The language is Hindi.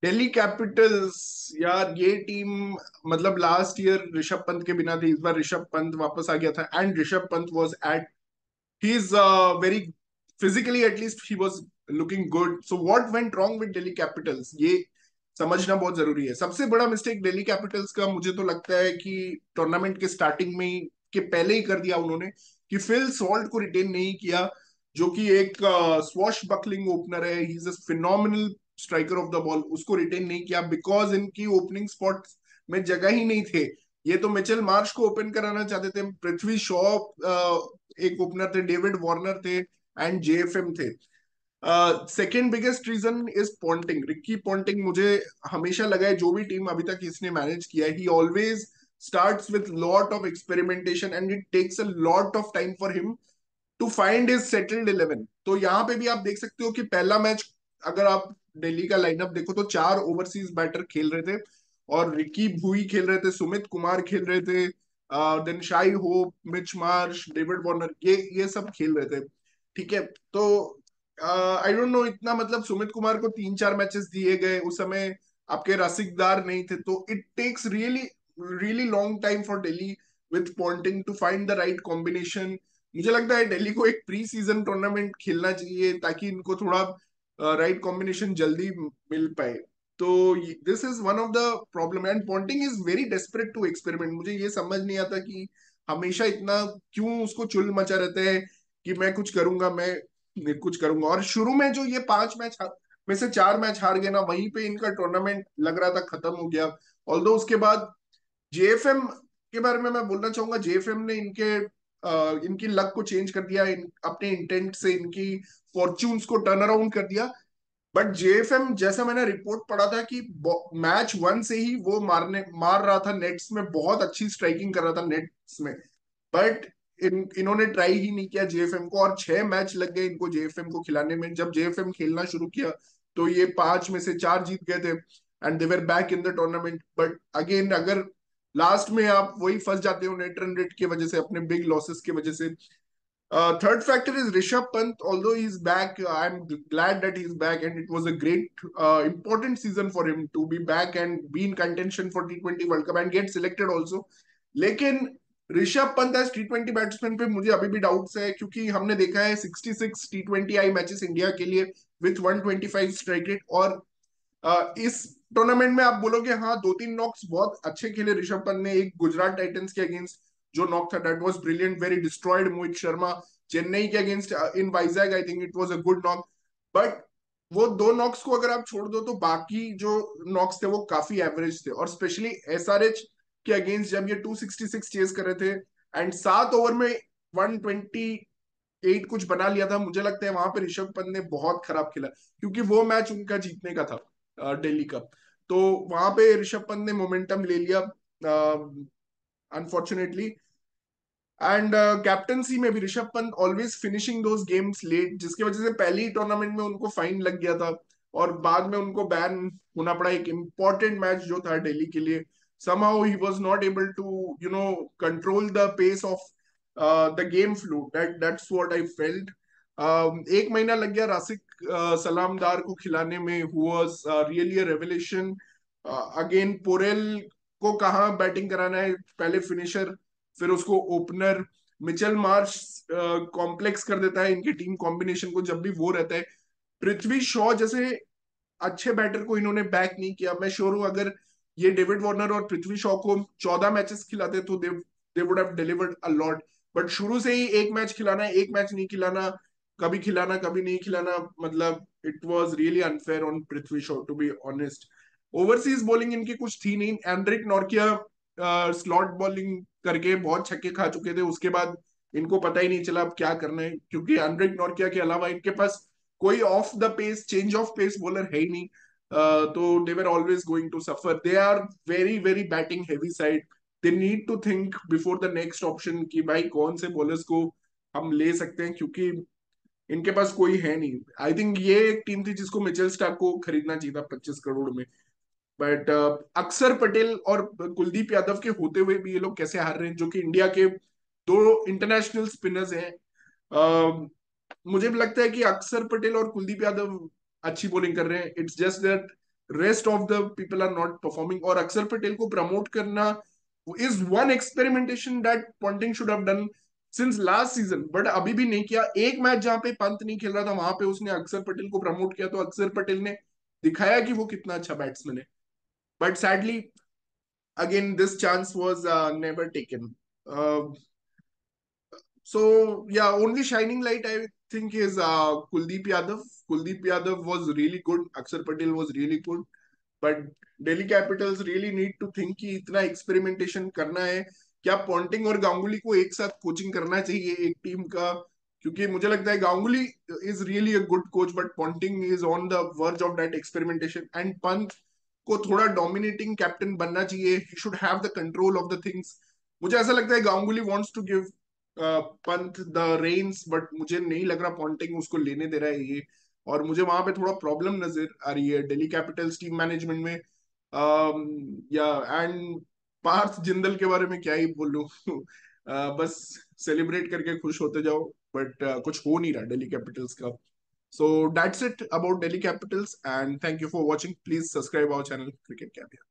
दिल्ली कैपिटल्स, यार ये टीम मतलब लास्ट ईयर ऋषभ पंत के बिना थी, इस बार ऋषभ पंत वापस आ गया था and Rishabh Pant was at he is very physically at least he was looking good. So what went wrong with Delhi Capitals, ये समझना बहुत जरूरी है। सबसे बड़ा मिस्टेक दिल्ली कैपिटल्स का मुझे तो लगता है कि टूर्नामेंट के स्टार्टिंग में ही के पहले ही कर दिया उन्होंने कि फिल सॉल्ट को रिटेन नहीं किया, जो कि एक स्वॉश बकलिंग ओपनर है, he is a phenomenal striker of the ball, उसको रिटेन नहीं किया बिकॉज इनकी ओपनिंग स्पॉट में जगह ही नहीं थे। ये तो मिचेल मार्श को ओपन कराना चाहते थे, पृथ्वी शॉ एक ओपनर थे, डेविड वार्नर थे एंड जेएफएम थे। Second biggest reason is Ponting, Ricky Ponting. मुझे हमेशा लगा है जो भी टीम अभी तक इसने मैनेज किया, ही always starts with lot of experimentation and it takes a lot of time for him to find his settled 11। तो यहाँ पे भी आप देख सकते हो कि पहला मैच अगर आप दिल्ली का लाइनअप देखो तो चार ओवरसीज बैटर खेल रहे थे, और रिकी भुई खेल रहे थे, सुमित कुमार खेल रहे थे, then Shai Hope, Mitch Marsh, David Warner, ये सब खेल रहे थे। ठीक है, तो आई डोंट नो इतना, मतलब सुमित कुमार को तीन चार मैचेस दिए गए उस समय, आपके रसिकदार नहीं थे, तो it takes really really long time for Delhi with Ponting to find the right combination. मुझे लगता है दिल्ली को एक प्री सीजन टूर्नामेंट खेलना चाहिए ताकि इनको थोड़ा राइट कॉम्बिनेशन जल्दी मिल पाए। तो this is one of the problem and Ponting is very desperate to experiment. मुझे ये समझ नहीं आता कि हमेशा इतना क्यों उसको चुल मचा रहता है कि मैं कुछ करूंगा, मैं कुछ करूंगा। और शुरू में जो ये पांच मैच में से चार मैच हार गए ना, वहीं पे इनका टूर्नामेंट लग रहा था खत्म हो गया। ऑल्दो उसके बाद जेएफएम के बारे में मैं बोलना चाहूंगा, जेएफएम ने इनकी लक को चेंज कर दिया, अपने इंटेंट से इनकी फॉर्च्यून्स को टर्न अराउंड कर दिया। बट जेएफएम, जैसा मैंने रिपोर्ट पढ़ा था कि मैच वन से ही वो मार रहा था नेट्स में, बहुत अच्छी स्ट्राइकिंग कर रहा था नेट्स में, बट इन्होंने ट्राई ही नहीं किया जेएफएम को, और छह मैच लग गए इनको जेएफएम को खिलाने में। जब जेएफएम खेलना शुरू किया तो ये पांच में से चार जीत गए थे and they were back in the tournament. But again अगर लास्ट में आप वही फंस जाते हो नेट रन रेट की वजह से, अपने बिग लॉसेस की वजह से। Third factor is Rishabh Pant. Although he's back, I'm glad that he's back, and it was a great, important season for him to be back and be in contention for T20 World Cup and get selected also. लेकिन Rishabh Pant as T20 batsman पे मुझे अभी भी डाउट्स है, क्योंकि हमने देखा है 66 T20 आई मैचेस इंडिया के लिए विथ 125 स्ट्राइक रेट। और इस टूर्नामेंट में आप बोलोगे हाँ दो तीन नॉक्स बहुत अच्छे खेले ऋषभ पंत ने, एक गुजरात टाइटंस के अगेंस्ट जो नॉक था that was brilliant, very destroyed Mohit Sharma. Chennai के against in Vizag I think it was a good knock. But वो दो नॉक्स को अगर आप छोड़ दो तो बाकी जो नॉक्स थे वो काफी एवरेज थे, और स्पेशली एसआरएच के अगेंस्ट जब ये 266 चेस कर रहे थे एंड 7 ओवर में 128 कुछ बना लिया था, मुझे लगता है वहां पे ऋषभ पंत ने बहुत खराब खेला, क्योंकि वो मैच उनका जीतने का था दिल्ली का। तो वहां पे ऋषभ पंत ने मोमेंटम ले लिया अनफॉर्चुनेटली। एंड कैप्टनसी में भी Rishabh Pant always finishing those games late, जिसकी वजह से पहली टूर्नामेंट में उनको फाइन लग गया था और बाद में उनको बैन होना पड़ा एक इंपॉर्टेंट मैच जो था दिल्ली के लिए। somehow he was not able to control the pace of the game flow, that's what I felt। एक महीना लग गया रासिक सलामदार को खिलाने में, who was really a revelation। Again Porel को कहाँ बैटिंग कराना है, पहले फिनिशर फिर उसको ओपनर। मिचेल मार्श कॉम्प्लेक्स कर देता है इनके टीम कॉम्बिनेशन को जब भी वो रहता है। पृथ्वी शॉ जैसे अच्छे बैटर को इन्होंने बैक नहीं किया। मैं श्योर हूं अगर ये डेविड वार्नर और पृथ्वी शॉ को 14 मैचेस खिलाते तो they would have delivered a lot. But शुरू से ही एक मैच खिलाना, एक मैच नहीं खिलाना, कभी नहीं खिलाना, मतलब it was really unfair on Prithvi Shaw to be honest. Overseas bowling इनकी कुछ थी नहीं। एंड्रिक नॉर्किया स्लॉट बॉलिंग करके बहुत छक्के खा चुके थे, उसके बाद इनको पता ही नहीं चला अब क्या करना है, क्योंकि एंड्रिक नॉर्किया के अलावा इनके पास कोई off the pace change of pace bowler है ही नहीं। तो they were always going to suffer, they are very very batting heavy side. They need to think before the next option कि भाई कौन से बॉलर्स को हम ले सकते हैं, क्योंकि इनके पास कोई है नहीं। आई थिंक ये एक टीम थी जिसको मिचेल स्टार्क को खरीदना चाहिए था 25 करोड़ में। बट अक्षर पटेल और कुलदीप यादव के होते हुए भी ये लोग कैसे हार रहे हैं, जो कि इंडिया के दो इंटरनेशनल स्पिनर्स हैं। मुझे भी लगता है कि अक्षर पटेल और कुलदीप यादव अच्छी बॉलिंग कर रहे हैं, it's just that rest of the people are not performing, और अक्षर पटेल को प्रमोट करना is one experimentation that Ponting should have done since last season, but अभी भी नहीं किया। एक मैच जहां पे पंत नहीं खेल रहा था वहां पे उसने अक्षर पटेल को प्रमोट किया, तो अक्षर पटेल ने दिखाया कि वो कितना अच्छा बैट्समैन है। But sadly again this chance was never taken. So yeah, only shining light I think is Kuldeep Yadav. Kuldeep Yadav was really good. Akshar Patel was really good. But Delhi Capitals really need to think कि इतना एक्सपेरिमेंटेशन करना है क्या, पॉन्टिंग और गांगुली को एक साथ कोचिंग करना चाहिए एक टीम का, क्योंकि मुझे लगता है Ganguly is really a good coach but Ponting is on the verge of that experimentation, and Pant को थोड़ा डोमिनेटिंग कैप्टन बनना चाहिए, he should have the control of the things. मुझे ऐसा लगता है Ganguly wants to give Pant the reins, but मुझे नहीं लग रहा पॉन्टिंग उसको लेने दे रहा है ये, और मुझे वहां पे थोड़ा प्रॉब्लम नजर आ रही है दिल्ली कैपिटल्स टीम मैनेजमेंट में। या एंड पार्थ जिंदल के बारे में क्या ही बोलूं बस सेलिब्रेट करके खुश होते जाओ, बट कुछ हो नहीं रहा दिल्ली कैपिटल्स का। So that's it about Delhi Capitals, and thank you for watching. Please subscribe our channel cricket capital.